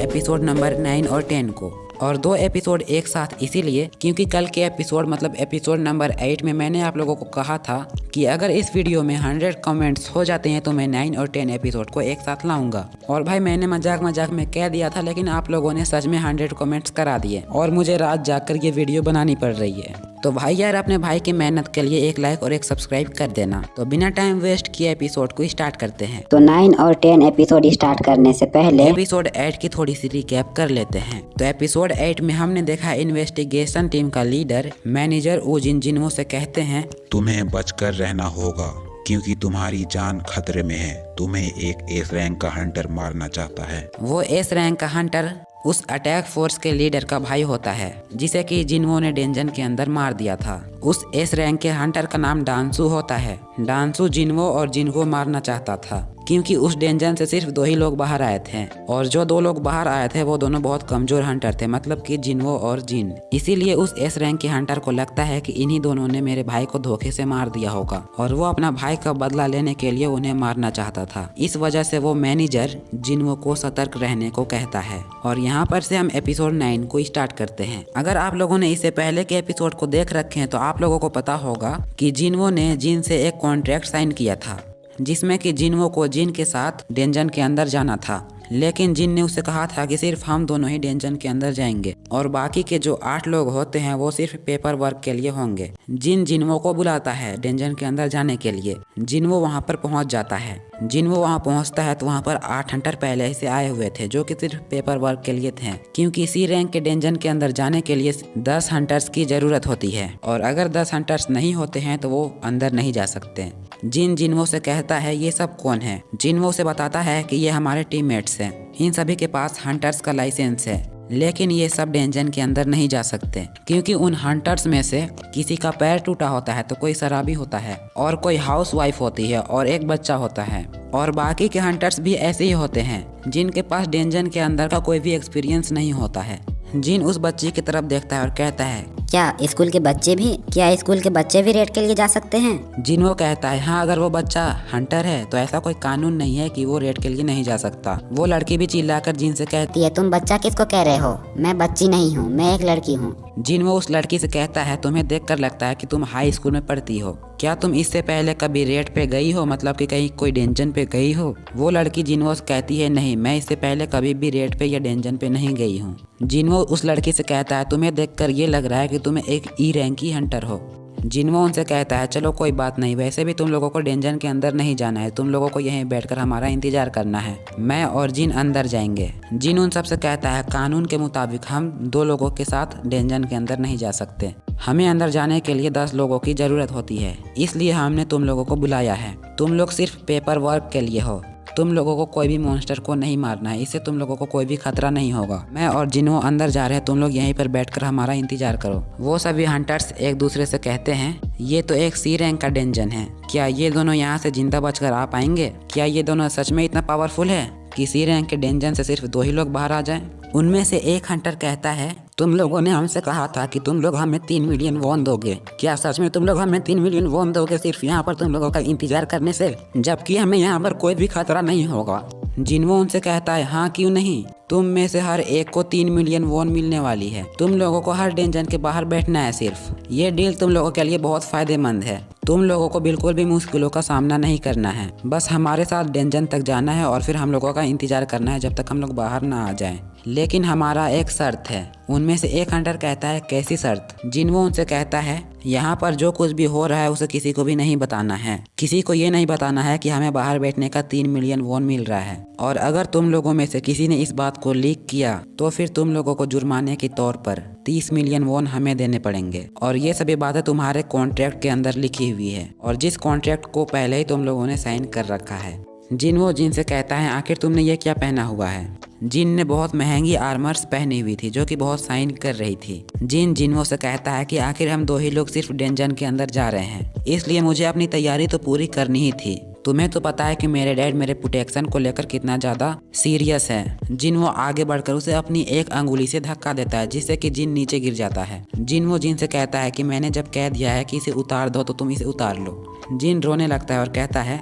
Episode number 9 और 10 को, और 2 एपिसोड एक साथ इसीलिए क्योंकि कल के एपिसोड मतलब एपिसोड नंबर 8 में मैंने आप लोगों को कहा था कि अगर इस वीडियो में 100 कमेंट्स हो जाते हैं तो मैं 9 और 10 एपिसोड को एक साथ लाऊंगा। और भाई मैंने मजाक मजाक में कह दिया था, लेकिन आप लोगों ने सच में 100 कमेंट्स करा दिए और मुझे रात जाकर ये वीडियो बनानी पड़ रही है। तो भाई यार अपने भाई की मेहनत के लिए एक लाइक और एक सब्सक्राइब कर देना। तो बिना टाइम वेस्ट किए एपिसोड को स्टार्ट करते हैं। तो 9 और 10 एपिसोड स्टार्ट करने से पहले एपिसोड 8 की थोड़ी सी रिकैप कर लेते हैं। तो एपिसोड 8 में हमने देखा इन्वेस्टिगेशन टीम का लीडर मैनेजर उजिन जिन्हो से कहते हैं, तुम्हें बचकर रहना होगा क्योंकि तुम्हारी जान खतरे में है। तुम्हें एक एस रैंक का हंटर मारना चाहता है। वो एस रैंक का हंटर उस अटैक फोर्स के लीडर का भाई होता है जिसे कि जिन्हो ने डेंजन के अंदर मार दिया था। उस एस रैंक के हंटर का नाम डांसू होता है। डांसू जिन्हो और जिनको मारना चाहता था क्योंकि उस डेंजन से सिर्फ 2 ही लोग बाहर आए थे और जो 2 लोग बाहर आए थे वो दोनों बहुत कमजोर हंटर थे, मतलब कि जिन्हो और जिन। इसीलिए उस एस रैंक के हंटर को लगता है कि इन्हीं दोनों ने मेरे भाई को धोखे से मार दिया होगा और वो अपना भाई का बदला लेने के लिए उन्हें मारना चाहता था। इस वजह से वो मैनेजर जिन्हो को सतर्क रहने को कहता है। और यहाँ पर से हम एपिसोड 9 को स्टार्ट करते हैं। अगर आप लोगों ने इससे पहले के एपिसोड को देख रखे हैं तो आप लोगों को पता होगा कि जिन्हो ने जिन से एक कॉन्ट्रैक्ट साइन किया था जिसमें कि जिन्हो को जिन के साथ डेंजन के अंदर जाना था, लेकिन जिन ने उसे कहा था कि सिर्फ हम दोनों ही डेंजन के अंदर जाएंगे और बाकी के जो 8 लोग होते हैं वो सिर्फ पेपर वर्क के लिए होंगे। जिन जिन्हो को बुलाता है डेंजन के अंदर जाने के लिए। जिन्हो वहां पर पहुंच जाता है। जिन्हो वहां पहुंचता है तो वहां पर 8 हंटर पहले से आए हुए थे जो कि सिर्फ पेपर वर्क के लिए थे, क्योंकि सी रैंक के डेंजन के अंदर जाने के लिए 10 हंटर्स की जरूरत होती है और अगर 10 हंटर्स नहीं होते हैं तो वो अंदर नहीं जा सकते। जिन जिन्हो से कहता है ये सब कौन है। जिन्हो से बताता है कि ये हमारे टीममेट्स हैं। इन सभी के पास हंटर्स का लाइसेंस है, लेकिन ये सब डेंजन के अंदर नहीं जा सकते क्योंकि उन हंटर्स में से किसी का पैर टूटा होता है तो कोई शराबी होता है और कोई हाउस वाइफ होती है और एक बच्चा होता है और बाकी के हंटर्स भी ऐसे ही होते हैं जिनके पास डेंजन के अंदर का कोई भी एक्सपीरियंस नहीं होता है। जिन उस बच्ची की तरफ देखता है और कहता है, क्या स्कूल के बच्चे भी रेड के लिए जा सकते हैं? जिन्हो कहता है हाँ, अगर वो बच्चा हंटर है तो ऐसा कोई कानून नहीं है कि वो रेड के लिए नहीं जा सकता। वो लड़की भी चिल्लाकर जिन से कहती है, तुम बच्चा किसको कह रहे हो? मैं बच्ची नहीं हूँ, मैं एक लड़की हूँ। जिन्हो उस लड़की से कहता है, तुम्हें देखकर लगता है कि तुम हाई स्कूल में पढ़ती हो। क्या तुम इससे पहले कभी रेड पे गई हो, मतलब कि कहीं कोई डेंजन पे गई हो? वो लड़की जिन्हो कहती है, नहीं, मैं इससे पहले कभी भी रेड पे या डेंजन पे नहीं गई हूँ। जिन्हो उस लड़की से कहता है, तुम्हें देखकर ये लग रहा है कि तुम एक ई रैंक की हंटर हो। जिन्हो उनसे कहता है, चलो कोई बात नहीं, वैसे भी तुम लोगों को डेंजन के अंदर नहीं जाना है, तुम लोगों को यहीं बैठकर हमारा इंतजार करना है। मैं और जिन अंदर जाएंगे। जिन उन सबसे कहता है, कानून के मुताबिक हम 2 लोगों के साथ डेंजन के अंदर नहीं जा सकते। हमें अंदर जाने के लिए 10 लोगों की जरूरत होती है, इसलिए हमने तुम लोगों को बुलाया है। तुम लोग सिर्फ पेपर वर्क के लिए हो। तुम लोगों को कोई भी मॉन्स्टर को नहीं मारना है, इससे तुम लोगों को कोई भी खतरा नहीं होगा। मैं और जिन्हो अंदर जा रहे हैं, तुम लोग यहीं पर बैठकर हमारा इंतजार करो। वो सभी हंटर्स एक दूसरे से कहते हैं, ये तो एक सी रैंक का डेंजन है, क्या ये दोनों यहाँ से जिंदा बचकर आ पाएंगे? क्या ये दोनों सच में इतना पावरफुल है कि सी रैंक के डेंजन से सिर्फ 2 ही लोग बाहर आ जाएं? उनमें से एक हंटर कहता है, तुम लोगों ने हमसे कहा था कि तुम लोग हमें 3 मिलियन वॉन दोगे। क्या सच में तुम लोग हमें 3 मिलियन वॉन दोगे सिर्फ यहाँ पर तुम लोगों का इंतजार करने से, जबकि हमें यहाँ पर कोई भी खतरा नहीं होगा? जिन्हो उनसे कहता है, हाँ क्यों नहीं, तुम में से हर एक को 3 मिलियन वॉन मिलने वाली है। तुम लोगों को हर डेंजन के बाहर बैठना है सिर्फ। ये डील तुम लोगों के लिए बहुत फायदेमंद है। तुम लोगों को बिल्कुल भी मुश्किलों का सामना नहीं करना है, बस हमारे साथ डेंजन तक जाना है और फिर हम लोगों का इंतजार करना है जब तक हम लोग बाहर ना आ जाएं। लेकिन हमारा एक शर्त है। उनमें से एक हंटर कहता है, कैसी शर्त? जिन्हो उनसे कहता है, यहाँ पर जो कुछ भी हो रहा है उसे किसी को भी नहीं बताना है। किसी को ये नहीं बताना है कि हमें बाहर बैठने का 3 मिलियन वॉन मिल रहा है, और अगर तुम लोगों में से किसी ने इस बात को लीक किया तो फिर तुम लोगों को जुर्माने के तौर पर 30 मिलियन वॉन हमें देने पड़ेंगे। और ये सभी बातें तुम्हारे कॉन्ट्रैक्ट के अंदर लिखी हुई है और जिस कॉन्ट्रैक्ट को पहले ही तुम लोगों ने साइन कर रखा है। जिन्हो जिन से कहता है, आखिर तुमने ये क्या पहना हुआ है? जिन ने बहुत महंगी आर्मर्स पहनी हुई थी जो कि बहुत साइन कर रही थी। जिन्हो से कहता है कि आखिर हम 2 ही लोग सिर्फ डेंजन के अंदर जा रहे हैं, इसलिए मुझे अपनी तैयारी तो पूरी करनी ही थी। तुम्हें तो पता है कि मेरे डैड मेरे प्रोटेक्शन को लेकर कितना ज्यादा सीरियस है। जिन्हो आगे बढ़कर उसे अपनी एक अंगुली से धक्का देता है जिससे कि जिन नीचे गिर जाता है। जिन्हो जिन से कहता है कि मैंने जब कह दिया है कि इसे उतार दो तो तुम इसे उतार लो। जिन रोने लगता है और कहता है,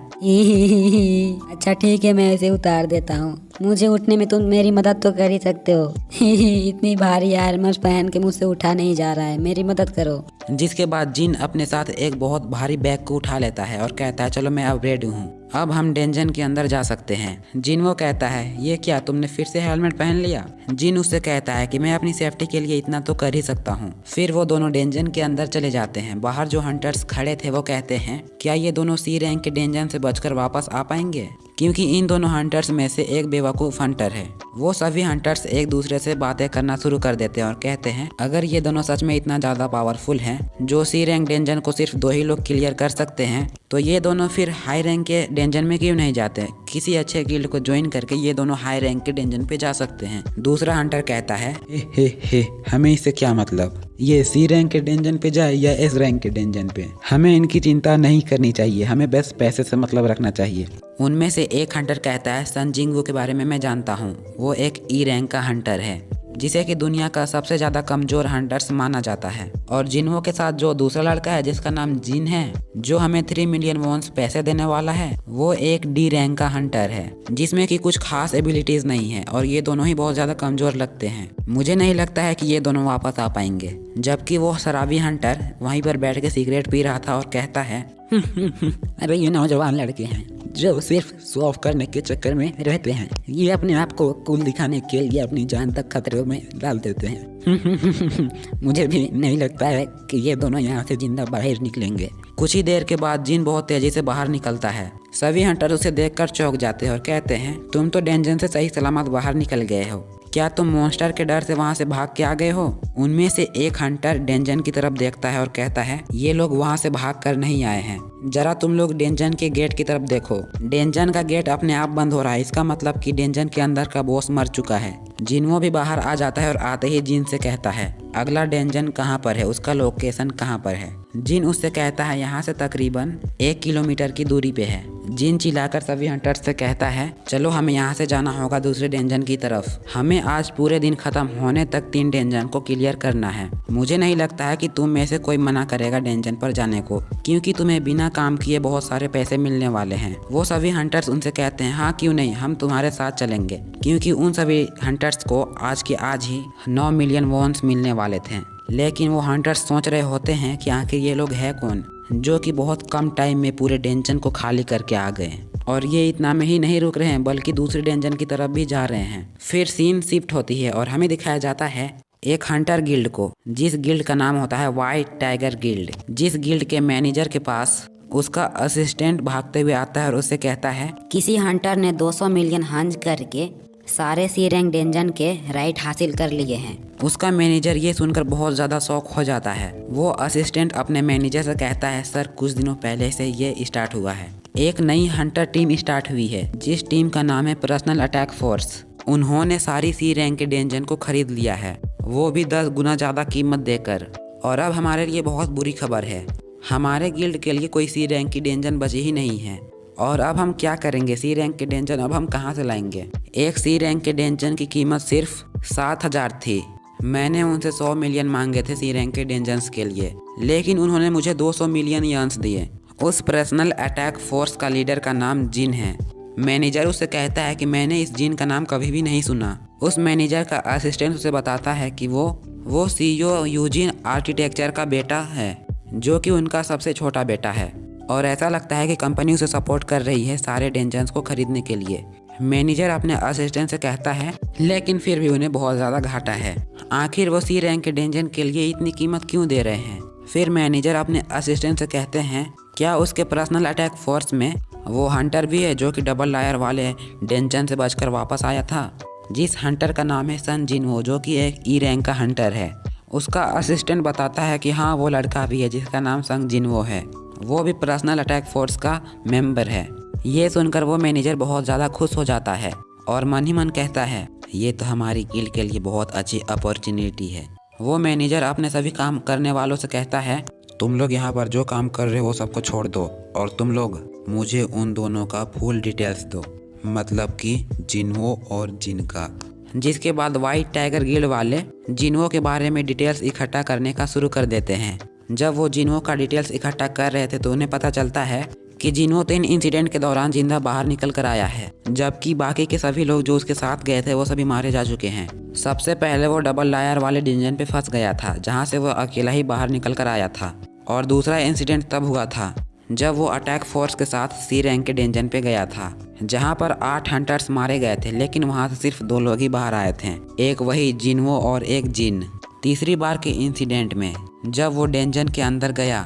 अच्छा ठीक है, मैं इसे उतार देता हूँ। मुझे उठने में तुम मेरी मदद तो कर ही सकते हो। इतनी भारी आर्मर्स पहन के मुझसे उठा नहीं जा रहा है, मेरी मदद करो। जिसके बाद जिन अपने साथ एक बहुत भारी बैग को उठा लेता है और कहता है, चलो मैं अब रेडी हूँ, अब हम डेंजन के अंदर जा सकते हैं। जिन वो कहता है, ये क्या तुमने फिर से हेलमेट पहन लिया? जिन उससे कहता है कि मैं अपनी सेफ्टी के लिए इतना तो कर ही सकता हूँ। फिर वो दोनों डेंजन के अंदर चले जाते हैं। बाहर जो हंटर्स खड़े थे वो कहते हैं, क्या ये दोनों सी रैंक के डेंजन से बचकर वापस आ पाएंगे? क्योंकि इन दोनों हंटर्स में से एक बेवकूफ़ हंटर है। वो सभी हंटर्स एक दूसरे से बातें करना शुरू कर देते हैं और कहते हैं, अगर ये दोनों सच में इतना ज़्यादा पावरफुल हैं, जो सी रैंक डेंजन को सिर्फ 2 ही लोग क्लियर कर सकते हैं, तो ये दोनों फिर हाई रैंक के डेंजन में क्यों नहीं जाते? किसी अच्छे गिल्ड को ज्वाइन करके ये दोनों हाई रैंक के डेंजन पे जा सकते हैं। दूसरा हंटर कहता है, हे हमें इससे क्या मतलब? ये सी रैंक के डेंजन पे जाए या एस रैंक के डेंजन पे, हमें इनकी चिंता नहीं करनी चाहिए, हमें बस पैसे से मतलब रखना चाहिए। उनमें से एक हंटर कहता है, सन जिंगवू के बारे में मैं जानता हूँ। वो एक ई रैंक का हंटर है, जिसे कि दुनिया का सबसे ज़्यादा कमज़ोर हंटर्स माना जाता है। और जिन्हों के साथ जो दूसरा लड़का है जिसका नाम जिन है, जो हमें 3 मिलियन वॉन्स पैसे देने वाला है, वो एक डी रैंक का हंटर है, जिसमें कि कुछ खास एबिलिटीज़ नहीं है और ये दोनों ही बहुत ज़्यादा कमज़ोर लगते हैं। मुझे नहीं लगता है कि ये दोनों वापस आ पाएंगे। जबकि वो शराबी हंटर वहीं पर बैठ के सिगरेट पी रहा था और कहता है, अरे ये नौजवान लड़के हैं जो सिर्फ शो ऑफ करने के चक्कर में रहते हैं। ये अपने आप को कूल दिखाने के लिए अपनी जान तक खतरे में डाल देते हैं। मुझे भी नहीं लगता है कि ये दोनों यहाँ से जिंदा बाहर निकलेंगे। कुछ ही देर के बाद जिन बहुत तेजी से बाहर निकलता है। सभी हंटर उसे देखकर चौंक जाते हैं और कहते हैं, तुम तो डेंजन से सही सलामत बाहर निकल गए हो। क्या तुम मॉन्स्टर के डर से वहां से भाग के आ गए हो? उनमें से एक हंटर डेंजन की तरफ देखता है और कहता है, ये लोग वहां से भाग कर नहीं आए हैं। जरा तुम लोग डेंजन के गेट की तरफ देखो। डेंजन का गेट अपने आप बंद हो रहा है। इसका मतलब कि डेंजन के अंदर का बॉस मर चुका है। जिनवो भी बाहर आ जाता है और आते ही जिन से कहता है, अगला डेंजन कहाँ पर है, उसका लोकेशन कहाँ पर है? जिन उससे कहता है, यहाँ से तकरीबन 1 किलोमीटर की दूरी पे है। जिन चिल्लाकर सभी हंटर्स से कहता है, चलो हमें यहाँ से जाना होगा दूसरे डेंजन की तरफ। हमें आज पूरे दिन खत्म होने तक 3 डेंजन को क्लियर करना है। मुझे नहीं लगता है कि तुम में से कोई मना करेगा डेंजन पर जाने को, क्योंकि तुम्हें बिना काम किए बहुत सारे पैसे मिलने वाले हैं। वो सभी हंटर्स उनसे कहते हैं, हाँ क्यों नहीं, हम तुम्हारे साथ चलेंगे। क्योंकि उन सभी हंटर्स को आज के आज ही 9 मिलियन वॉन्स मिलने वाले थे। लेकिन वो हंटर्स सोच रहे होते हैं कि आखिर ये लोग है कौन, जो कि बहुत कम टाइम में पूरे डेंजन को खाली करके आ गए। और ये इतना में ही नहीं रुक रहे हैं, बल्कि दूसरे डेंजन की तरफ भी जा रहे हैं। फिर सीन शिफ्ट होती है और हमें दिखाया जाता है एक हंटर गिल्ड को, जिस गिल्ड का नाम होता है व्हाइट टाइगर गिल्ड। जिस गिल्ड के मैनेजर के पास उसका असिस्टेंट भागते हुए आता है और उससे कहता है, किसी हंटर ने 200 मिलियन हंज करके सारे सी रैंक डेंजन के राइट हासिल कर लिए हैं। उसका मैनेजर ये सुनकर बहुत ज़्यादा शौक हो जाता है। वो असिस्टेंट अपने मैनेजर से कहता है, सर कुछ दिनों पहले से ये स्टार्ट हुआ है। एक नई हंटर टीम स्टार्ट हुई है, जिस टीम का नाम है पर्सनल अटैक फोर्स। उन्होंने सारी सी रैंक के डेंजन को खरीद लिया है, वो भी 10 गुना ज़्यादा कीमत देकर। और अब हमारे लिए बहुत बुरी खबर है, हमारे गिल्ड के लिए कोई सी रैंक की डेंजन बची ही नहीं है। और अब हम क्या करेंगे? सी रैंक के डेंजन अब हम कहाँ से लाएंगे? एक सी रैंक के डेंजन की कीमत सिर्फ 7000 थी। मैंने उनसे 100 मिलियन मांगे थे सी रैंक के डेंजन्स के लिए, लेकिन उन्होंने मुझे 200 मिलियन यन्स दिए। उस पर्सनल अटैक फोर्स का लीडर का नाम जिन है। मैनेजर उससे कहता है कि मैंने इस जिन का नाम कभी भी नहीं सुना। उस मैनेजर का असिस्टेंट उसे बताता है कि वो सीईओ यूजिन आर्किटेक्चर का बेटा है, जो कि उनका सबसे छोटा बेटा है। और ऐसा लगता है कि कंपनी उसे सपोर्ट कर रही है सारे डेंजन्स को खरीदने के लिए। मैनेजर अपने असिस्टेंट से कहता है, लेकिन फिर भी उन्हें बहुत ज़्यादा घाटा है। आखिर वो सी रैंक के डेंजन के लिए इतनी कीमत क्यों दे रहे हैं? फिर मैनेजर अपने असिस्टेंट से कहते हैं, क्या उसके पर्सनल अटैक फोर्स में वो हंटर भी है जो कि डबल लायर वाले डेंजन से बचकर वापस आया था? जिस हंटर का नाम है सन जिनवो, जो कि एक ई रैंक का हंटर है। उसका असिस्टेंट बताता है कि हाँ वो लड़का भी है जिसका नाम सन जिनवो है, वो भी पर्सनल अटैक फोर्स का मेंबर है। ये सुनकर वो मैनेजर बहुत ज़्यादा खुश हो जाता है और मन ही मन कहता है, ये तो हमारी गिल्ड के लिए बहुत अच्छी अपॉर्चुनिटी है। वो मैनेजर अपने सभी काम करने वालों से कहता है, तुम लोग यहाँ पर जो काम कर रहे हो वो सबको छोड़ दो और तुम लोग मुझे उन दोनों का फुल डिटेल्स दो, मतलब कि जिनवो और जिनका। जिसके बाद व्हाइट टाइगर गिल्ड वाले जिनवो के बारे में डिटेल्स इकट्ठा करने का शुरू कर देते हैं। जब वो जिन्हो का डिटेल्स इकट्ठा कर रहे थे तो उन्हें पता चलता है कि जिन्हो तो इन इंसिडेंट के दौरान जिंदा बाहर निकल कर आया है, जबकि बाकी के सभी लोग जो उसके साथ गए थे वो सभी मारे जा चुके हैं। सबसे पहले वो डबल लायर वाले डंजन पे फंस गया था जहाँ से वो अकेला ही बाहर निकल कर आया था, और दूसरा इंसिडेंट तब हुआ था जब वो अटैक फोर्स के साथ सी रैंक के डंजन पे गया था, जहाँ पर 8 हंटर्स मारे गए थे, लेकिन वहाँ से सिर्फ 2 लोग ही बाहर आए थे, एक वही जिन्हो और एक जिन। तीसरी बार के इंसिडेंट में जब वो डंजन के अंदर गया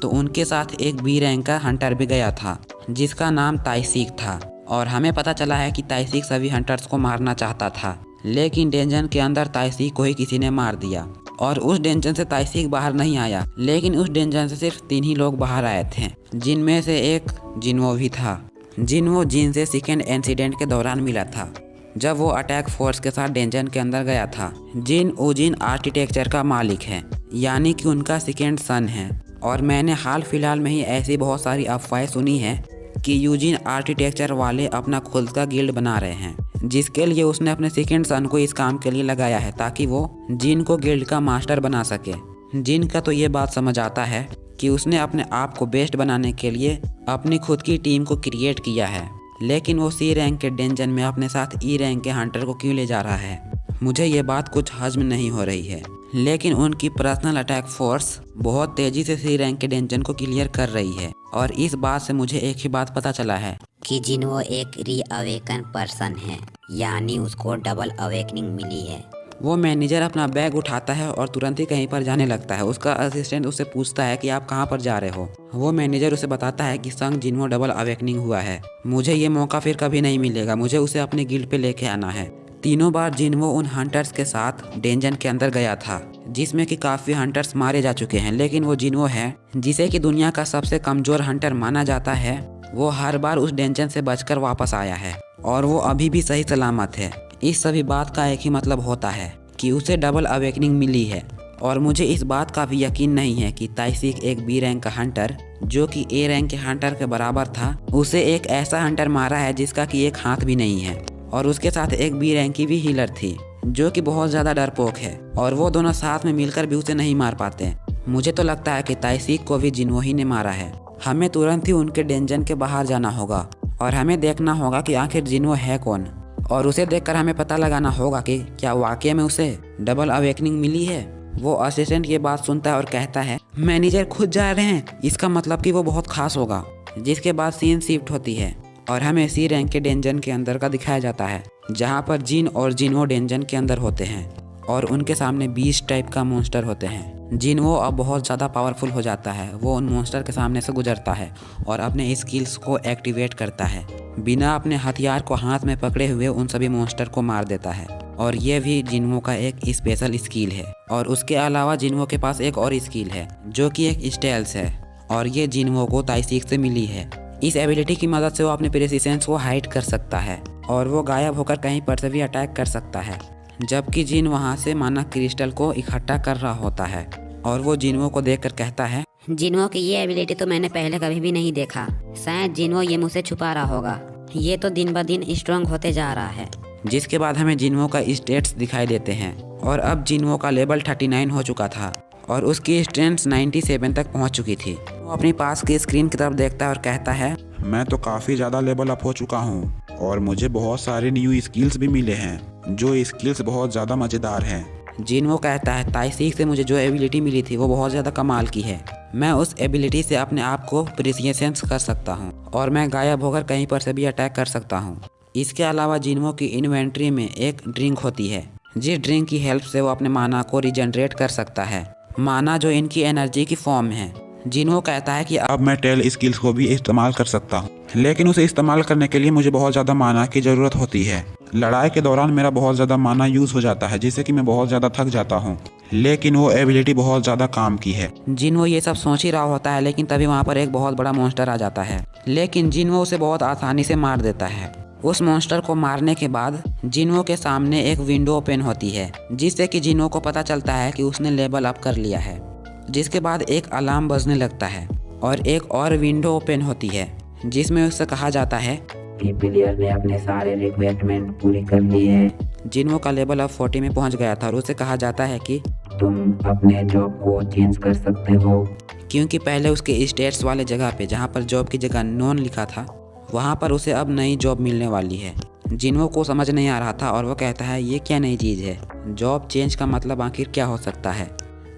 तो उनके साथ एक बी रैंक का हंटर भी गया था जिसका नाम ताइसीक था, और हमें पता चला है कि ताइसीक सभी हंटर्स को मारना चाहता था, लेकिन डंजन के अंदर ताइसीक को ही किसी ने मार दिया, और उस डंजन से ताइसीक बाहर नहीं आया, लेकिन उस डंजन से सिर्फ 3 ही लोग बाहर आए थे, जिनमें से एक जिन्हो भी था। जिन्हो जिन से सेकेंड इंसिडेंट के दौरान मिला था जब वो अटैक फोर्स के साथ डंजन के अंदर गया था। जिन उजिन आर्किटेक्चर का मालिक है, यानी कि उनका सेकेंड सन है, और मैंने हाल फिलहाल में ही ऐसी बहुत सारी अफवाहें सुनी हैं कि यूजिन आर्किटेक्चर वाले अपना खुद का गिल्ड बना रहे हैं, जिसके लिए उसने अपने सेकेंड सन को इस काम के लिए लगाया है ताकि वो जिन को गिल्ड का मास्टर बना सके। जिन का तो ये बात समझ आता है कि उसने अपने आप को बेस्ट बनाने के लिए अपनी खुद की टीम को क्रिएट किया है, लेकिन वो सी रैंक के डंजन में अपने साथ ई रैंक के हंटर को क्यों ले जा रहा है, मुझे ये बात कुछ हजम नहीं हो रही है। लेकिन उनकी पर्सनल अटैक फोर्स बहुत तेजी से सी रैंक के डंजन को क्लियर कर रही है, और इस बात से मुझे एक ही बात पता चला है कि जिन्हो एक रीअवेकन पर्सन है, यानी उसको डबल अवेकनिंग मिली है। वो मैनेजर अपना बैग उठाता है और तुरंत ही कहीं पर जाने लगता है। उसका असिस्टेंट उससे पूछता है कि आप कहाँ पर जा रहे हो। वो मैनेजर उसे बताता है कि संग जिन्हो डबल अवेकनिंग हुआ है, मुझे ये मौका फिर कभी नहीं मिलेगा, मुझे उसे अपने गिल्ड पे लेके आना है। तीनों बार जिन्हो उन हंटर्स के साथ डंजन के अंदर गया था, जिसमें कि काफ़ी हंटर्स मारे जा चुके हैं, लेकिन वो जिन्हो है जिसे कि दुनिया का सबसे कमज़ोर हंटर माना जाता है, वो हर बार उस डंजन से बचकर वापस आया है, और वो अभी भी सही सलामत है। इस सभी बात का एक ही मतलब होता है कि उसे डबल अवेकनिंग मिली है, और मुझे इस बात का भी यकीन नहीं है कि ताइसीक एक बी रैंक का हंटर जो कि ए रैंक के हंटर के बराबर था, उसे एक ऐसा हंटर मारा है जिसका कि एक हाथ भी नहीं है, और उसके साथ एक बी रैंक की भी हीलर थी जो कि बहुत ज़्यादा डरपोक है, और वो दोनों साथ में मिलकर भी उसे नहीं मार पाते। मुझे तो लगता है कि ताइसीक को भी जिन्हो ही ने मारा है। हमें तुरंत ही उनके डंजन के बाहर जाना होगा और हमें देखना होगा कि आखिर जिन्हो है कौन, और उसे देखकर हमें पता लगाना होगा कि क्या वाकई में उसे डबल अवेकनिंग मिली है। वो असिस्टेंट ये बात सुनता है और कहता है मैनेजर खुद जा रहे हैं, इसका मतलब कि वो बहुत खास होगा। जिसके बाद सीन शिफ्ट होती है और हमें सी रैंक के डंजन के अंदर का दिखाया जाता है, जहाँ पर जिन और जिन्हो डंजन के अंदर होते हैं और उनके सामने 20 टाइप का मॉन्स्टर होते हैं। जिन्हो अब बहुत ज़्यादा पावरफुल हो जाता है। वो उन मॉन्स्टर के सामने से गुजरता है और अपने स्किल्स को एक्टिवेट करता है। बिना अपने हथियार को हाथ में पकड़े हुए उन सभी मॉन्स्टर को मार देता है, और ये भी जिन्हो का एक स्पेशल स्किल है। और उसके अलावा जिन्हो के पास एक और स्किल है जो कि एक स्टेल्स है, और ये जिन्हो को ताइसीक से मिली है। इस एबिलिटी की मदद से वो अपने प्रेसिशंस को हाइड कर सकता है और वो गायब होकर कहीं पर से भी अटैक कर सकता है, जबकि जिन वहाँ से माना क्रिस्टल को इकट्ठा कर रहा होता है। और वो जिन्हो को देखकर कहता है जिन्हो की ये एबिलिटी तो मैंने पहले कभी भी नहीं देखा, शायद जिन्हो ये मुझसे छुपा रहा होगा। ये तो दिन ब दिन स्ट्रांग होते जा रहा है। जिसके बाद हमें जिन्हो का स्टेट्स दिखाई देते हैं, और अब जिन्हो का लेवल 39 हो चुका था और उसकी स्ट्रेंथ 97 तक पहुंच चुकी थी। वो अपनी पास की स्क्रीन की तरफ देखता है और कहता है मैं तो काफ़ी ज़्यादा लेवल अप हो चुका हूँ और मुझे बहुत सारे न्यू स्किल्स भी मिले हैं, जो स्किल्स बहुत ज़्यादा मज़ेदार हैं। जिन्हो कहता है ताइसीक से मुझे जो एबिलिटी मिली थी वो बहुत ज़्यादा कमाल की है। मैं उस एबिलिटी से अपने आप को प्रिसिशंस कर सकता हूँ और मैं गायब होकर कहीं पर से भी अटैक कर सकता हूँ। इसके अलावा जिन्हो की इन्वेंट्री में एक ड्रिंक होती है, जिस ड्रिंक की हेल्प से वो अपने माना को रिजनरेट कर सकता है, माना जो इनकी एनर्जी की फॉर्म है। जिन्हो कहता है कि अब मैं टेल स्किल्स को भी इस्तेमाल कर सकता हूँ, लेकिन उसे इस्तेमाल करने के लिए मुझे बहुत ज़्यादा माना की ज़रूरत होती है। लड़ाई के दौरान मेरा बहुत ज़्यादा माना यूज़ हो जाता है, जिससे कि मैं बहुत ज़्यादा थक जाता हूँ, लेकिन वो एबिलिटी बहुत ज़्यादा काम की है। जिन्हो ये सब सोच ही रहा होता है, लेकिन तभी वहाँ पर एक बहुत बड़ा मॉन्स्टर आ जाता है, लेकिन जिन्हो उसे बहुत आसानी से मार देता है। उस मॉन्स्टर को मारने के बाद जिन्हो के सामने एक विंडो ओपन होती है, जिससे कि जिन्हो को पता चलता है कि उसने लेवल अप कर लिया है। जिसके बाद एक अलार्म बजने लगता है और एक और विंडो ओपन होती है, जिसमें उससे कहा जाता है कि प्लेयर ने अपने सारे रिक्वायरमेंट पूरी कर ली है। जिन्हो का लेवल अब 40 में पहुंच गया था और उसे कहा जाता है कि तुम अपने जॉब को चेंज कर सकते हो। क्योंकि पहले उसके स्टेट्स वाले जगह पे जहाँ पर जॉब की जगह नॉन लिखा था, वहाँ पर उसे अब नई जॉब मिलने वाली है। जिन्हों को समझ नहीं आ रहा था और वो कहता है ये क्या नई चीज़ है, जॉब चेंज का मतलब आखिर क्या हो सकता है।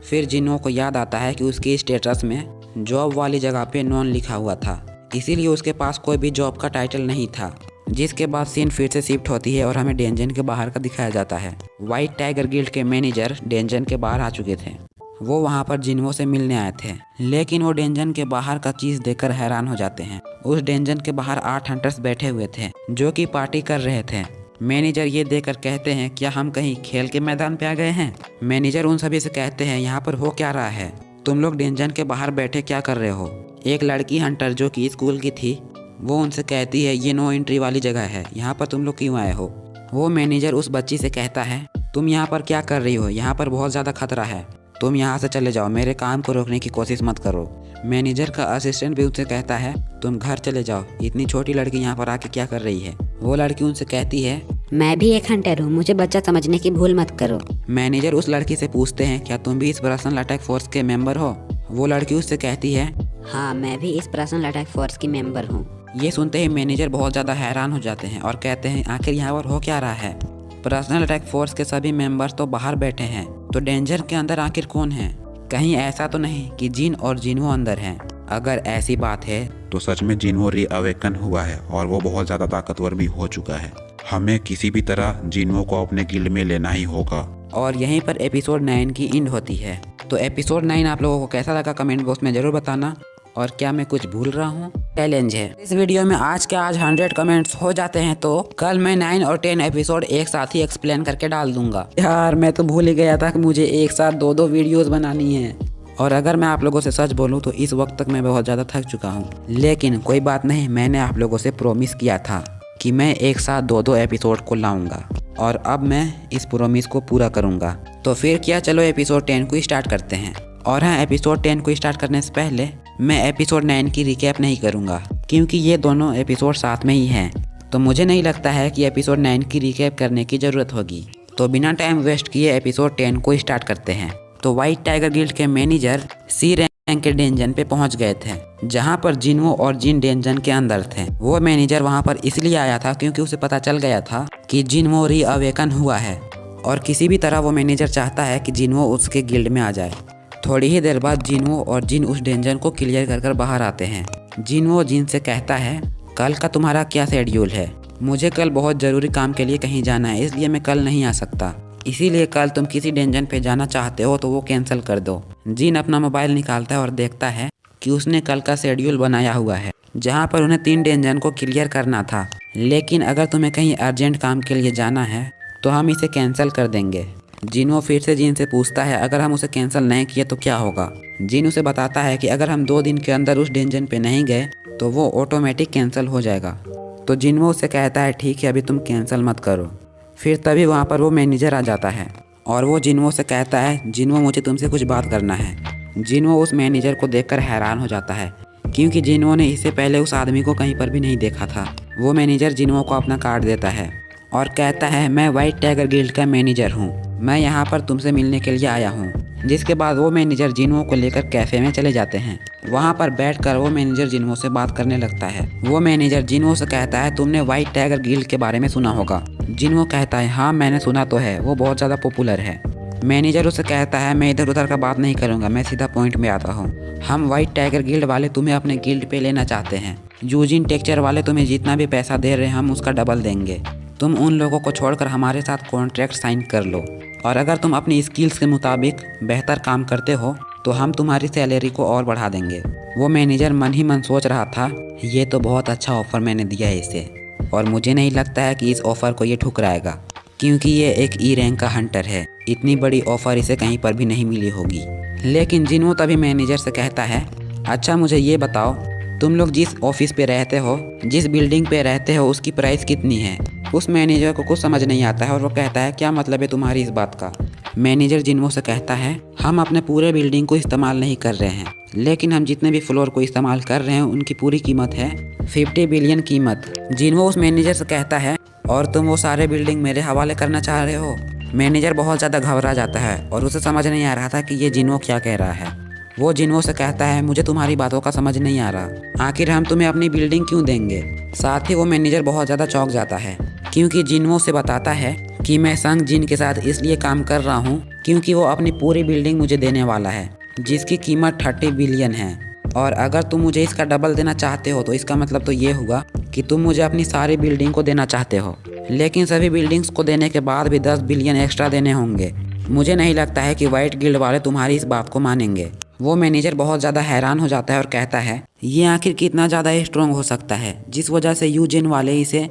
फिर जिन्हों को याद आता है कि उसके स्टेटस में जॉब वाली जगह पे नॉन लिखा हुआ था, इसीलिए उसके पास कोई भी जॉब का टाइटल नहीं था। जिसके बाद सीन फिर से शिफ्ट होती है और हमें डेंजन के बाहर का दिखाया जाता है। वाइट टाइगर गिल्ड के मैनेजर डेंजन के बाहर आ चुके थे। वो वहाँ पर जिन्हों से मिलने आए थे, लेकिन वो डेंजन के बाहर का चीज़ देखकर हैरान हो जाते हैं। उस डेंजन के बाहर 8 हंटर्स बैठे हुए थे जो कि पार्टी कर रहे थे। मैनेजर ये देखकर कहते हैं क्या हम कहीं खेल के मैदान पे आ गए हैं। मैनेजर उन सभी से कहते हैं यहाँ पर हो क्या रहा है, तुम लोग डेंजन के बाहर बैठे क्या कर रहे हो। एक लड़की हंटर जो कि स्कूल की थी, वो उनसे कहती है ये नो एंट्री वाली जगह है, यहाँ पर तुम लोग क्यों आए हो। वो मैनेजर उस बच्ची से कहता है तुम यहाँ पर क्या कर रही हो, यहाँ पर बहुत ज़्यादा खतरा है, तुम यहाँ से चले जाओ, मेरे काम को रोकने की कोशिश मत करो। मैनेजर का असिस्टेंट भी उनसे कहता है तुम घर चले जाओ, इतनी छोटी लड़की यहाँ पर आके क्या कर रही है। वो लड़की उनसे कहती है मैं भी एक हंटर हूँ, मुझे बच्चा समझने की भूल मत करो। मैनेजर उस लड़की से पूछते हैं क्या तुम भी इस पर्सनल अटैक फोर्स के मेंबर हो। वो लड़की उससे कहती है हाँ, मैं भी इस पर्सनल अटैक फोर्स की मेंबर हूँ। ये सुनते ही मैनेजर बहुत ज़्यादा हैरान हो जाते हैं और कहते हैं आखिर यहाँ पर हो क्या रहा है। पर्सनल अटैक फोर्स के सभी मेंबर्स तो बाहर बैठे हैं, तो डेंजर के अंदर आखिर कौन है। कहीं ऐसा तो नहीं कि जिन और जिन्हो अंदर हैं। अगर ऐसी बात है तो सच में जिन्हो रीअवेकन हुआ है और वो बहुत ज़्यादा ताकतवर भी हो चुका है। हमें किसी भी तरह जिन्हो को अपने गिल्ड में लेना ही होगा। और यहीं पर एपिसोड 9 की एंड होती है। तो एपिसोड 9 आप लोगों को कैसा लगा कमेंट बॉक्स में ज़रूर बताना। और क्या मैं कुछ भूल रहा हूँ। चैलेंज है इस वीडियो में आज 100 कमेंट्स हो जाते हैं तो कल मैं 9 और 10 एपिसोड एक साथ ही एक्सप्लेन करके डाल दूंगा। यार मैं तो भूल ही गया था कि मुझे एक साथ 2 वीडियोस बनानी है। और अगर मैं आप लोगों से सच बोलूं तो इस वक्त तक मैं बहुत ज़्यादा थक चुका हूं। लेकिन कोई बात नहीं, मैंने आप लोगों से प्रॉमिस किया था कि मैं एक साथ 2 एपिसोड को लाऊंगा और अब मैं इस प्रॉमिस को पूरा करूंगा। तो फिर क्या, चलो एपिसोड 10 को स्टार्ट करते हैं। और हाँ, एपिसोड 10 को स्टार्ट करने से पहले मैं एपिसोड 9 की रिकैप नहीं करूंगा क्योंकि ये दोनों एपिसोड साथ में ही हैं। तो मुझे नहीं लगता है कि एपिसोड 9 की रिकैप करने की ज़रूरत होगी। तो बिना टाइम वेस्ट किए एपिसोड 10 को स्टार्ट करते हैं। तो वाइट टाइगर गिल्ड के मैनेजर सी रैंक के डेंजन पे पहुंच गए थे जहां पर जिन्हो और जिन डेंजन के अंदर थे। वो मैनेजर वहां पर इसलिए आया था क्योंकि उसे पता चल गया था कि जिन्हो रीअवेकन हुआ है और किसी भी तरह वो मैनेजर चाहता है कि जिन्हो उसके गिल्ड में आ जाए। थोड़ी ही देर बाद जिन्हो और जिन उस डेंजन को क्लियर कर बाहर आते हैं। जिन्हो जिन से कहता है कल का तुम्हारा क्या शेड्यूल है। मुझे कल बहुत ज़रूरी काम के लिए कहीं जाना है, इसलिए मैं कल नहीं आ सकता। इसीलिए कल तुम किसी डेंजन पे जाना चाहते हो तो वो कैंसिल कर दो। जिन अपना मोबाइल निकालता है और देखता है कि उसने कल का शेड्यूल बनाया हुआ है जहाँ पर उन्हें 3 डेंजन को क्लियर करना था। लेकिन अगर तुम्हें कहीं अर्जेंट काम के लिए जाना है तो हम इसे कैंसिल कर देंगे। जिन्हो फिर से जिन से पूछता है अगर हम उसे कैंसिल नहीं किए तो क्या होगा। जिन उसे बताता है कि अगर हम 2 दिन के अंदर उस डेंजन पे नहीं गए तो वो ऑटोमेटिक कैंसिल हो जाएगा। तो जिन्हो उससे कहता है ठीक है, अभी तुम कैंसिल मत करो। फिर तभी वहाँ पर वो मैनेजर आ जाता है और वो जिन्हो से कहता है जिन्हो मुझे तुमसे कुछ बात करना है। जिन्हो उस मैनेजर को देखकर हैरान हो जाता है क्योंकि जिन्हो ने इससे पहले उस आदमी को कहीं पर भी नहीं देखा था। वो मैनेजर जिन्हो को अपना कार्ड देता है और कहता है मैं वाइट टाइगर गिल्ड का मैनेजर हूँ, मैं यहाँ पर तुमसे मिलने के लिए आया हूँ। जिसके बाद वो मैनेजर जिन्हो को लेकर कैफ़े में चले जाते हैं। वहाँ पर बैठकर वो मैनेजर जिन्हो से बात करने लगता है। वो मैनेजर जिन्हो से कहता है तुमने वाइट टाइगर गिल्ड के बारे में सुना होगा। जिन्हो कहता है हाँ मैंने सुना तो है, वो बहुत ज़्यादा पॉपुलर है। मैनेजर उसे कहता है मैं इधर उधर का बात नहीं करूँगा, मैं सीधा पॉइंट में आता हूँ। हम वाइट टाइगर गिल्ड वाले तुम्हें अपने गिल्ड पे लेना चाहते हैं। यूजिन टेक्सचर वाले तुम्हें जितना भी पैसा दे रहे हैं हम उसका डबल देंगे। तुम उन लोगों को छोड़कर हमारे साथ कॉन्ट्रैक्ट साइन कर लो और अगर तुम अपनी स्किल्स के मुताबिक बेहतर काम करते हो तो हम तुम्हारी सैलरी को और बढ़ा देंगे। वो मैनेजर मन ही मन सोच रहा था ये तो बहुत अच्छा ऑफ़र मैंने दिया है इसे और मुझे नहीं लगता है कि इस ऑफ़र को ये ठुकराएगा क्योंकि ये एक ई रैंक का हंटर है। इतनी बड़ी ऑफ़र इसे कहीं पर भी नहीं मिली होगी। लेकिन जिन्हो तभी मैनेजर से कहता है अच्छा मुझे ये बताओ तुम लोग जिस ऑफिस पे रहते हो, जिस बिल्डिंग पे रहते हो उसकी प्राइस कितनी है। उस मैनेजर को कुछ समझ नहीं आता है और वो कहता है क्या मतलब है तुम्हारी इस बात का। मैनेजर जिन्हो से कहता है हम अपने पूरे बिल्डिंग को इस्तेमाल नहीं कर रहे हैं, लेकिन हम जितने भी फ्लोर को इस्तेमाल कर रहे हैं उनकी पूरी कीमत है 50 बिलियन कीमत। जिन्हो उस मैनेजर से कहता है और तुम वो सारे बिल्डिंग मेरे हवाले करना चाह रहे हो। मैनेजर बहुत ज़्यादा घबरा जाता है और उसे समझ नहीं आ रहा था कि ये जिन्हो क्या कह रहा है। वो जिन्हो से कहता है, मुझे तुम्हारी बातों का समझ नहीं आ रहा, आखिर हम तुम्हें अपनी बिल्डिंग क्यों देंगे। साथ ही वो मैनेजर बहुत ज़्यादा चौंक जाता है क्योंकि जिन्हो से बताता है कि मैं संग जिन के साथ इसलिए काम कर रहा हूँ क्योंकि वो अपनी पूरी बिल्डिंग मुझे देने वाला है जिसकी कीमत 30 बिलियन है। और अगर तुम मुझे इसका डबल देना चाहते हो तो इसका मतलब तो ये हुआ कि तुम मुझे अपनी सारी बिल्डिंग को देना चाहते हो, लेकिन सभी बिल्डिंग्स को देने के बाद भी 10 बिलियन एक्स्ट्रा देने होंगे। मुझे नहीं लगता है कि वाइट गिल्ड वाले तुम्हारी इस बात को मानेंगे। वो मैनेजर बहुत ज़्यादा हैरान हो जाता है और कहता है, ये आखिर कितना ज़्यादा स्ट्रॉन्ग हो सकता है जिस वजह से यूजिन वाले इसे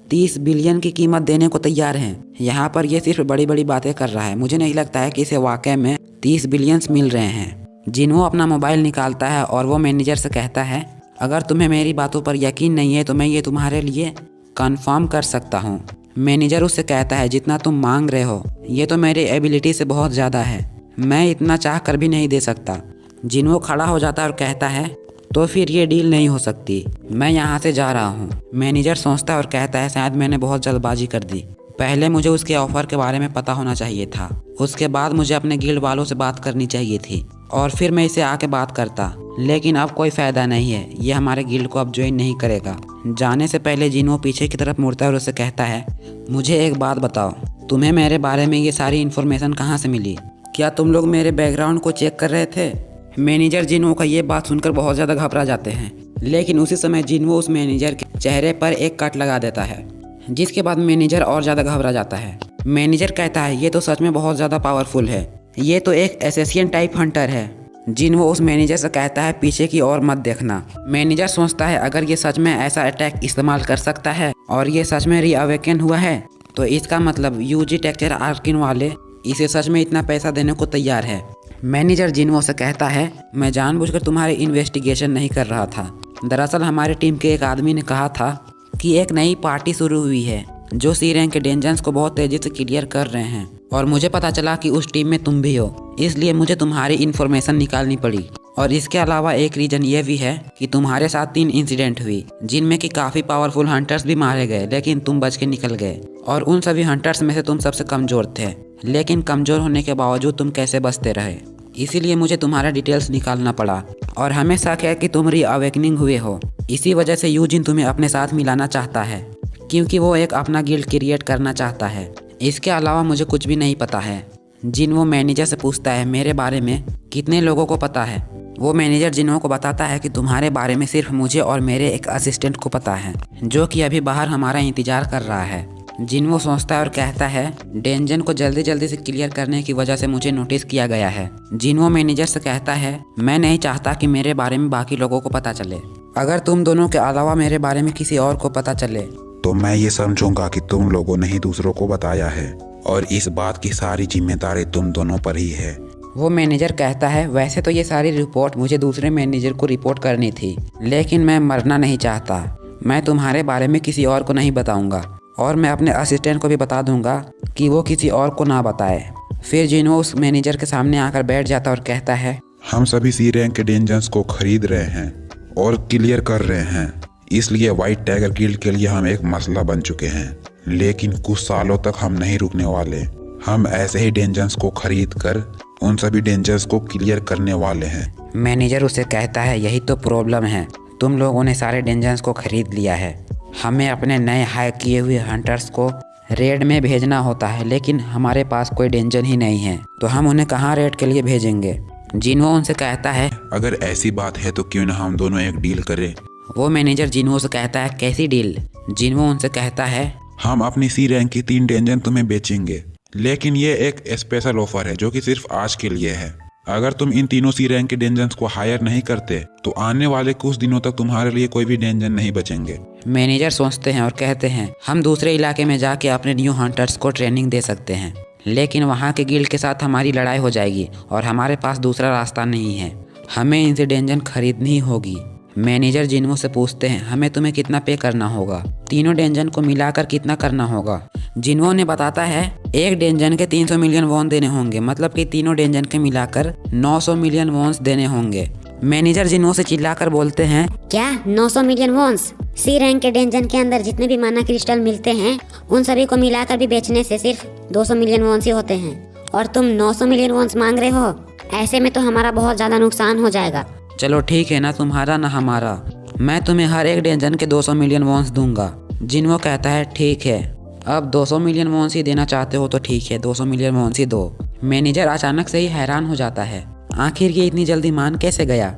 30 बिलियन की कीमत देने को तैयार हैं। यहाँ पर ये सिर्फ बड़ी बड़ी बातें कर रहा है। मुझे नहीं लगता है कि इसे वाकई में 30 बिलियंस मिल रहे हैं। जिन्हो अपना मोबाइल निकालता है और वो मैनेजर से कहता है, अगर तुम्हें मेरी बातों पर यकीन नहीं है तो मैं ये तुम्हारे लिए कंफर्म कर सकता हूँ। मैनेजर उससे कहता है, जितना तुम मांग रहे हो ये तो मेरी एबिलिटी से बहुत ज़्यादा है, मैं इतना चाह कर भी नहीं दे सकता। जिन्हो खड़ा हो जाता है और कहता है, तो फिर ये डील नहीं हो सकती, मैं यहाँ से जा रहा हूँ। मैनेजर सोचता है और कहता है, शायद मैंने बहुत जल्दबाजी कर दी, पहले मुझे उसके ऑफर के बारे में पता होना चाहिए था, उसके बाद मुझे अपने गिल्ड वालों से बात करनी चाहिए थी और फिर मैं इसे आके बात करता, लेकिन अब कोई फ़ायदा नहीं है, ये हमारे गिल्ड को अब ज्वाइन नहीं करेगा। जाने से पहले जिन्हो पीछे की तरफ मुड़ता है और उसे कहता है, मुझे एक बात बताओ, तुम्हें मेरे बारे में ये सारी इन्फॉर्मेशन कहाँ से मिली? क्या तुम लोग मेरे बैकग्राउंड को चेक कर रहे थे? मैनेजर जिन्हो का ये बात सुनकर बहुत ज़्यादा घबरा जाते हैं, लेकिन उसी समय जिन्हो उस मैनेजर के चेहरे पर एक कट लगा देता है, जिसके बाद मैनेजर और ज़्यादा घबरा जाता है। मैनेजर कहता है, ये तो सच में बहुत ज़्यादा पावरफुल है, ये तो एक एसेसियन टाइप हंटर है। जिन्हो उस मैनेजर से कहता है, पीछे की ओर मत देखना। मैनेजर सोचता है, अगर ये सच में ऐसा अटैक इस्तेमाल कर सकता है और ये सच में रीअवेकन हुआ है तो इसका मतलब यूजी टेक्चर आर्किन वाले इसे सच में इतना पैसा देने को तैयार है। मैनेजर जिन्हो से कहता है, मैं जानबूझकर तुम्हारी इन्वेस्टिगेशन नहीं कर रहा था, दरअसल हमारी टीम के एक आदमी ने कहा था कि एक नई पार्टी शुरू हुई है जो सी रैंक के डेंजर्स को बहुत तेजी से क्लियर कर रहे हैं और मुझे पता चला कि उस टीम में तुम भी हो, इसलिए मुझे तुम्हारी इन्फॉर्मेशन निकालनी पड़ी। और इसके अलावा एक रीज़न ये भी है कि तुम्हारे साथ 3 इंसिडेंट हुई जिनमें कि काफ़ी पावरफुल हंटर्स भी मारे गए, लेकिन तुम बच के निकल गए और उन सभी हंटर्स में से तुम सबसे कमज़ोर थे, लेकिन कमज़ोर होने के बावजूद तुम कैसे बचते रहे, इसीलिए मुझे तुम्हारा डिटेल्स निकालना पड़ा और हमें शक है कि तुम रीअवेकनिंग हुए हो। इसी वजह से यूजिन तुम्हें अपने साथ मिलाना चाहता है क्योंकि वो एक अपना गिल्ड क्रिएट करना चाहता है। इसके अलावा मुझे कुछ भी नहीं पता है। जिन्हो मैनेजर से पूछता है, मेरे बारे में कितने लोगों को पता है? वो मैनेजर जिन्हो को बताता है कि तुम्हारे बारे में सिर्फ मुझे और मेरे एक असिस्टेंट को पता है जो कि अभी बाहर हमारा इंतजार कर रहा है। जिन्हो सोचता है और कहता है, डेंजन को जल्दी जल्दी से क्लियर करने की वजह से मुझे नोटिस किया गया है। जिन्हो मैनेजर से कहता है, मैं नहीं चाहता कि मेरे बारे में बाकी लोगों को पता चले, अगर तुम दोनों के अलावा मेरे बारे में किसी और को पता चले तो मैं ये समझूंगा कि तुम लोगों ने ही दूसरों को बताया है और इस बात की सारी जिम्मेदारी तुम दोनों पर ही है। वो मैनेजर कहता है, वैसे तो ये सारी रिपोर्ट मुझे दूसरे मैनेजर को रिपोर्ट करनी थी, लेकिन मैं मरना नहीं चाहता। मैं तुम्हारे बारे में किसी और को नहीं बताऊंगा और मैं अपने असिस्टेंट को भी बता दूंगा कि वो किसी और को ना बताए। फिर जिन्हो उस मैनेजर के सामने आकर बैठ जाता और कहता है, हम सभी सी रैंक के डेंजर्स को खरीद रहे हैं और क्लियर कर रहे हैं, इसलिए व्हाइट टाइगर गिल्ड के लिए हम एक मसला बन चुके हैं, लेकिन कुछ सालों तक हम नहीं रुकने वाले। हम ऐसे ही डेंजर्स को खरीद कर उन सभी डेंजर्स को क्लियर करने वाले हैं। मैनेजर उसे कहता है, यही तो प्रॉब्लम है, तुम लोगों ने सारे डेंजर्स को खरीद लिया है। हमें अपने नए हायर किए हुए हंटर्स को रेड में भेजना होता है, लेकिन हमारे पास कोई डेंजर ही नहीं है, तो हम उन्हें कहाँ रेड के लिए भेजेंगे? जिन्हो उनसे कहता है, अगर ऐसी बात है तो क्यों ना हम दोनों एक डील करें। वो मैनेजर जिन्हो से कहता है, कैसी डील? जिन्हो उनसे कहता है, हम अपनी सी रैंक की 3 डेंजर तुम्हें बेचेंगे, लेकिन ये एक स्पेशल ऑफर है जो कि सिर्फ आज के लिए है। अगर तुम इन तीनों सी रैंक के डेंजर्स को हायर नहीं करते तो आने वाले कुछ दिनों तक तुम्हारे लिए कोई भी डेंजर नहीं बचेंगे। मैनेजर सोचते हैं और कहते हैं, हम दूसरे इलाके में जाके अपने न्यू हंटर्स को ट्रेनिंग दे सकते हैं, लेकिन वहाँ के गिल्ड के साथ हमारी लड़ाई हो जाएगी और हमारे पास दूसरा रास्ता नहीं है, हमें इनसे डेंजर खरीदनी होगी। मैनेजर जिन्हो से पूछते हैं, हमें तुम्हें कितना पे करना होगा? तीनों डेंजन को मिलाकर कितना करना होगा? जिन्हो ने बताता है, एक डेंजन के 300 मिलियन वॉन देने होंगे, मतलब कि तीनों डेंजन के मिलाकर 900 मिलियन वॉन्स देने होंगे। मैनेजर जिन्हो से चिल्लाकर बोलते हैं, क्या 900 मिलियन वॉन्स? सी रैंक के डेंजन के अंदर जितने भी माना क्रिस्टल मिलते हैं उन सभी को मिलाकर भी बेचने से सिर्फ 200 मिलियन वॉन्स ही होते हैं और तुम 900 मिलियन वॉन्स मांग रहे हो। ऐसे में तो हमारा बहुत ज्यादा नुकसान हो जाएगा। चलो ठीक है ना, तुम्हारा ना हमारा, मैं तुम्हें हर एक डेंजन के 200 मिलियन वॉन्स दूंगा। जिन्हो कहता है ठीक है, अब 200 मिलियन वॉन्स ही देना चाहते हो तो ठीक है, 200 मिलियन वॉन्स ही दो। मैनेजर अचानक से ही हैरान हो जाता है, आखिर ये इतनी जल्दी मान कैसे गया।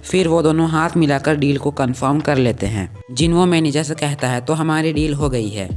फिर वो दोनों हाथ मिलाकर डील को कंफर्म कर लेते हैं। जिन्हो मैनेजर से कहता है तो हमारी डील हो गई है,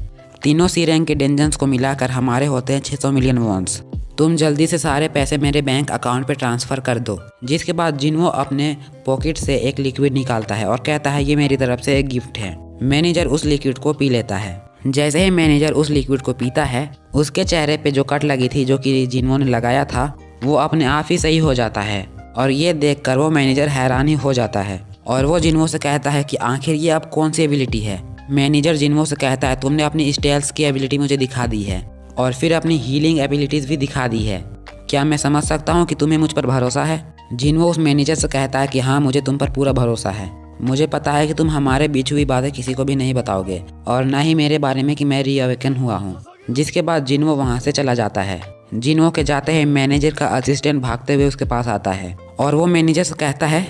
तीनों सी रैंक के डेंजन्स को मिलाकर हमारे होते हैं 600 मिलियन वॉन्स। तुम जल्दी से सारे पैसे मेरे बैंक अकाउंट पे ट्रांसफ़र कर दो। जिसके बाद जिन्हो अपने पॉकेट से एक लिक्विड निकालता है और कहता है ये मेरी तरफ से एक गिफ्ट है। मैनेजर उस लिक्विड को पी लेता है। जैसे ही मैनेजर उस लिक्विड को पीता है, उसके चेहरे पे जो कट लगी थी जो कि जिन्हो ने लगाया था वो अपने आप ही सही हो जाता है और ये देखकर वो मैनेजर हैरान ही हो जाता है और वो जिन्हो से कहता है कि आखिर ये अब कौन सी एबिलिटी है। मैनेजर जिन्हो से कहता है तुमने अपनी स्टेल्स की एबिलिटी मुझे दिखा दी है और फिर अपनी हीलिंग एबिलिटीज़ भी दिखा दी है। क्या मैं समझ सकता हूँ कि तुम्हें मुझ पर भरोसा है? जिन्हो उस मैनेजर से कहता है कि हाँ, मुझे तुम पर पूरा भरोसा है। मुझे पता है कि तुम हमारे बीच हुई बातें किसी को भी नहीं बताओगे और ना ही मेरे बारे में कि मैं रीअवेकन हुआ हूँ। जिसके बाद जिन्हो वहाँ से चला जाता है। जिन्हो के जाते हैं मैनेजर का असिस्टेंट भागते हुए उसके पास आता है और वो मैनेजर से कहता है,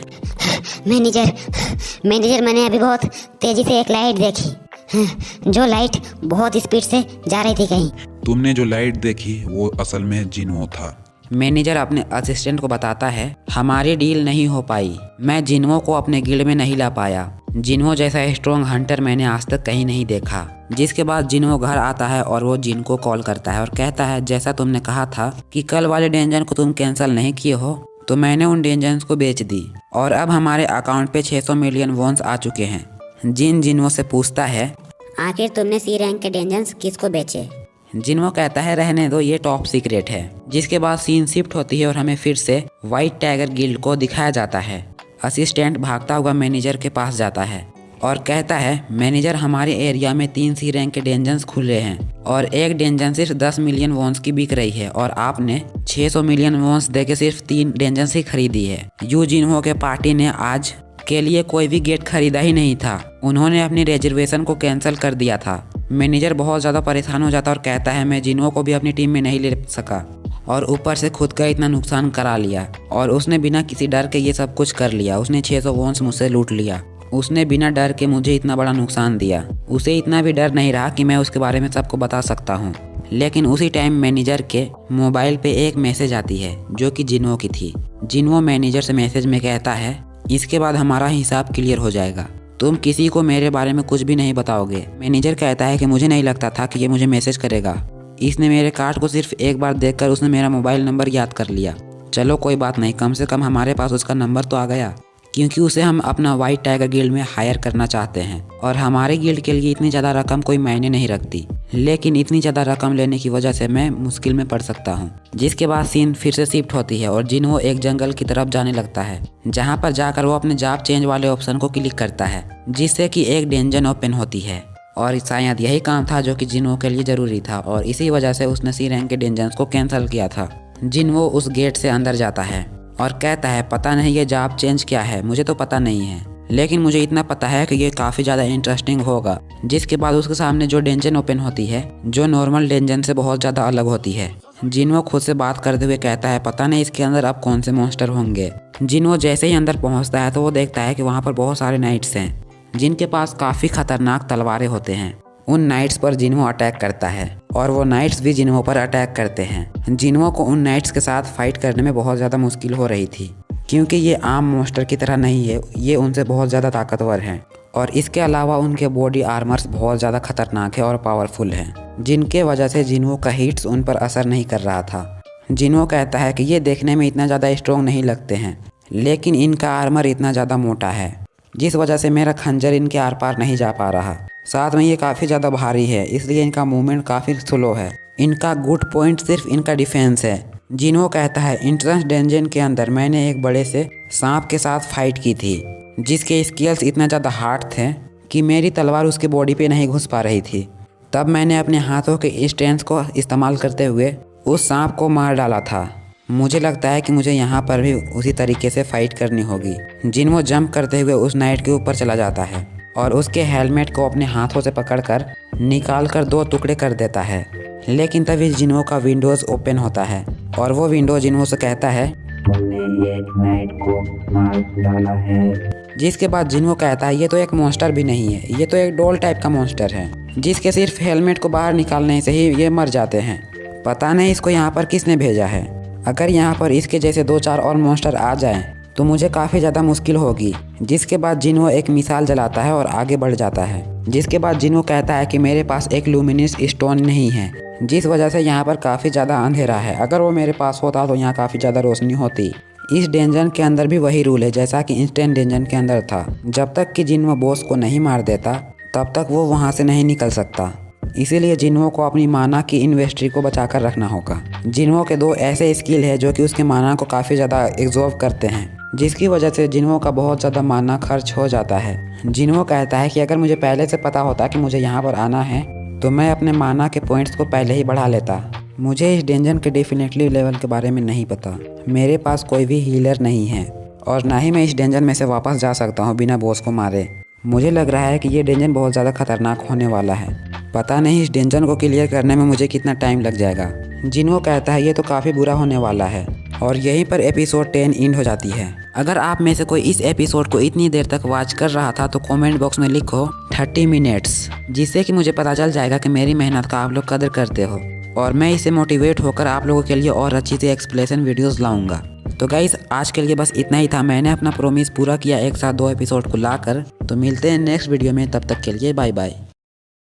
मैनेजर मैंने अभी बहुत तेजी से एक लाइट देखी, जो लाइट बहुत स्पीड से जा रही थी कहीं। तुमने जो लाइट देखी वो असल में जिन्हो था। मैनेजर अपने असिस्टेंट को बताता है, हमारी डील नहीं हो पाई, मैं जिन्हो को अपने गिल्ड में नहीं ला पाया। जिन्हो जैसा स्ट्रॉन्ग हंटर मैंने आज तक कहीं नहीं देखा। जिसके बाद जिन्हो घर आता है और वो जिन को कॉल करता है और कहता है जैसा तुमने कहा था कि कल वाले डेंजन को तुम कैंसिल नहीं किए हो, तो मैंने उन डेंजन्स को बेच दी और अब हमारे अकाउंट पे 600 मिलियन वॉन्स आ चुके हैं। जिन्हो से पूछता है, आखिर तुमने सी रैंक के डेंजन्स किसको बेचे? जिन्हो कहता है रहने दो, ये टॉप सीक्रेट है। जिसके बाद सीन शिफ्ट होती है और हमें फिर से व्हाइट टाइगर गिल्ड को दिखाया जाता है। असिस्टेंट भागता हुआ मैनेजर के पास जाता है और कहता है, मैनेजर हमारे एरिया में 3 सी रैंक के डेंजन्स खुले हैं और एक डेंजन सिर्फ 10 मिलियन वॉन्स की बिक रही है और आपने 600 मिलियन वॉन्स देके सिर्फ 3 डेंजन्स ही खरीदी है। यू जिन्हो के पार्टी ने आज के लिए कोई भी गेट खरीदा ही नहीं था, उन्होंने अपनी रिजर्वेशन को कैंसिल कर दिया था। मैनेजर बहुत ज़्यादा परेशान हो जाता और कहता है मैं जिन्हो को भी अपनी टीम में नहीं ले सका और ऊपर से खुद का इतना नुकसान करा लिया और उसने बिना किसी डर के ये सब कुछ कर लिया। उसने 600 वॉन्स मुझसे लूट लिया। उसने बिना डर के मुझे इतना बड़ा नुकसान दिया। उसे इतना भी डर नहीं रहा कि मैं उसके बारे में सबको बता सकता हूँ। लेकिन उसी टाइम मैनेजर के मोबाइल पे एक मैसेज आती है जो कि जिन्हो की थी। जिन्हो मैनेजर से मैसेज में कहता है, इसके बाद हमारा हिसाब क्लियर हो जाएगा, तुम किसी को मेरे बारे में कुछ भी नहीं बताओगे। मैनेजर कहता है कि मुझे नहीं लगता था कि ये मुझे मैसेज करेगा। इसने मेरे कार्ड को सिर्फ एक बार देखकर उसने मेरा मोबाइल नंबर याद कर लिया। चलो कोई बात नहीं, कम से कम हमारे पास उसका नंबर तो आ गया, क्योंकि उसे हम अपना व्हाइट टाइगर गिल्ड में हायर करना चाहते हैं और हमारे गिल्ड के लिए इतनी ज़्यादा रकम कोई मायने नहीं रखती, लेकिन इतनी ज़्यादा रकम लेने की वजह से मैं मुश्किल में पड़ सकता हूँ। जिसके बाद सीन फिर से शिफ्ट होती है और जिन्हो एक जंगल की तरफ जाने लगता है, जहाँ पर जाकर वो अपने जॉब चेंज वाले ऑप्शन को क्लिक करता है, जिससे कि एक डेंजन ओपन होती है और शायद यही काम था जो कि जिन्हो के लिए ज़रूरी था और इसी वजह से उसने सी रैंक के डेंजन्स को कैंसिल किया था। जिन्हो उस गेट से अंदर जाता है और कहता है, पता नहीं ये जॉब चेंज क्या है, मुझे तो पता नहीं है, लेकिन मुझे इतना पता है कि ये काफ़ी ज़्यादा इंटरेस्टिंग होगा। जिसके बाद उसके सामने जो डेंजन ओपन होती है जो नॉर्मल डेंजन से बहुत ज़्यादा अलग होती है। जिन्हो खुद से बात करते हुए कहता है, पता नहीं इसके अंदर अब कौन से मॉन्स्टर होंगे। जिन्हो जैसे ही अंदर पहुँचता है तो वो देखता है कि वहाँ पर बहुत सारे नाइट्स हैं जिनके पास काफ़ी खतरनाक तलवारें होते हैं। उन नाइट्स पर जिन्हो अटैक करता है और वो नाइट्स भी जिन्हो पर अटैक करते हैं। जिन्हो को उन नाइट्स के साथ फाइट करने में बहुत ज़्यादा मुश्किल हो रही थी, क्योंकि ये आम मॉन्स्टर की तरह नहीं है, ये उनसे बहुत ज़्यादा ताकतवर हैं और इसके अलावा उनके बॉडी आर्मर्स बहुत ज़्यादा खतरनाक है और पावरफुल हैं, जिनके वजह से जिन्हो का हीट्स उन पर असर नहीं कर रहा था। जिन्हो कहता है कि ये देखने में इतना ज़्यादा स्ट्रॉन्ग नहीं लगते हैं, लेकिन इनका आर्मर इतना ज़्यादा मोटा है जिस वजह से मेरा खंजर इनके आर पार नहीं जा पा रहा। साथ में ये काफ़ी ज़्यादा भारी है, इसलिए इनका मूवमेंट काफ़ी स्लो है। इनका गुड पॉइंट सिर्फ इनका डिफेंस है। जिन्हो कहता है, एंट्रेंस डेंजन के अंदर मैंने एक बड़े से सांप के साथ फाइट की थी, जिसके स्किल्स इतना ज़्यादा हार्ड थे कि मेरी तलवार उसके बॉडी पे नहीं घुस पा रही थी। तब मैंने अपने हाथों के स्ट्रेंथ को इस्तेमाल करते हुए उस सांप को मार डाला था। मुझे लगता है कि मुझे यहाँ पर भी उसी तरीके से फाइट करनी होगी। जिन्हो जंप करते हुए उस नाइट के ऊपर चला जाता है और उसके हेलमेट को अपने हाथों से पकड़कर निकाल कर 2 टुकड़े कर देता है। लेकिन तभी जिन्हो का विंडोज़ ओपन होता है और वो विंडो जिन्हो से कहता है तुमने एक नाइट को मार डाला है। जिसके बाद जिन्हो कहता है ये तो एक मॉन्स्टर भी नहीं है, ये तो एक डॉल टाइप का मॉन्स्टर है जिसके सिर्फ हेलमेट को बाहर निकालने से ही ये मर जाते हैं। पता नहीं इसको यहाँ पर किसने भेजा है। अगर यहाँ पर इसके जैसे 2-4 और मॉन्स्टर आ जाएं तो मुझे काफ़ी ज़्यादा मुश्किल होगी। जिसके बाद जिन्हो एक मिसाइल जलाता है और आगे बढ़ जाता है। जिसके बाद जिन्हो कहता है कि मेरे पास एक लूमिनस स्टोन नहीं है, जिस वजह से यहाँ पर काफ़ी ज़्यादा अंधेरा है। अगर वो मेरे पास होता तो यहाँ काफ़ी ज़्यादा रोशनी होती। इस डेंजन के अंदर भी वही रूल है जैसा कि इंस्टेंट डेंजन के अंदर था। जब तक कि जिन्हो बॉस को नहीं मार देता तब तक वो वहाँ से नहीं निकल सकता। इसीलिए जिन्हो को अपनी माना की इन्वेस्ट्री को बचा कर रखना होगा। जिन्हो के 2 ऐसे स्किल है जो कि उसके माना को काफ़ी ज़्यादा एब्जॉर्ब करते हैं, जिसकी वजह से जिन्हो का बहुत ज़्यादा माना खर्च हो जाता है। जिन्हो कहता है कि अगर मुझे पहले से पता होता कि मुझे यहाँ पर आना है तो मैं अपने माना के पॉइंट्स को पहले ही बढ़ा लेता। मुझे इस डेंजन के डेफिनेटली लेवल के बारे में नहीं पता। मेरे पास कोई भी हीलर नहीं है और ना ही मैं इस डेंजन में से वापस जा सकता हूँ बिना बॉस को मारे। मुझे लग रहा है कि ये डेंजन बहुत ज़्यादा खतरनाक होने वाला है। पता नहीं इस डेंजन को क्लियर करने में मुझे कितना टाइम लग जाएगा। जिन्हो कहता है ये तो काफ़ी बुरा होने वाला है और यहीं पर एपिसोड 10 एंड हो जाती है। अगर आप में से कोई इस एपिसोड को इतनी देर तक वॉच कर रहा था तो कमेंट बॉक्स में लिखो 30 मिनट्स, जिससे कि मुझे पता चल जाएगा कि मेरी मेहनत का आप लोग कदर करते हो और मैं इससे मोटिवेट होकर आप लोगों के लिए और अच्छी सी एक्सप्लेनेशन वीडियोस लाऊंगा। तो गाइस आज के लिए बस इतना ही था। मैंने अपना प्रॉमिस पूरा किया एक साथ 2 एपिसोड को लाकर। तो मिलते हैं नेक्स्ट वीडियो में, तब तक के लिए बाय बाय।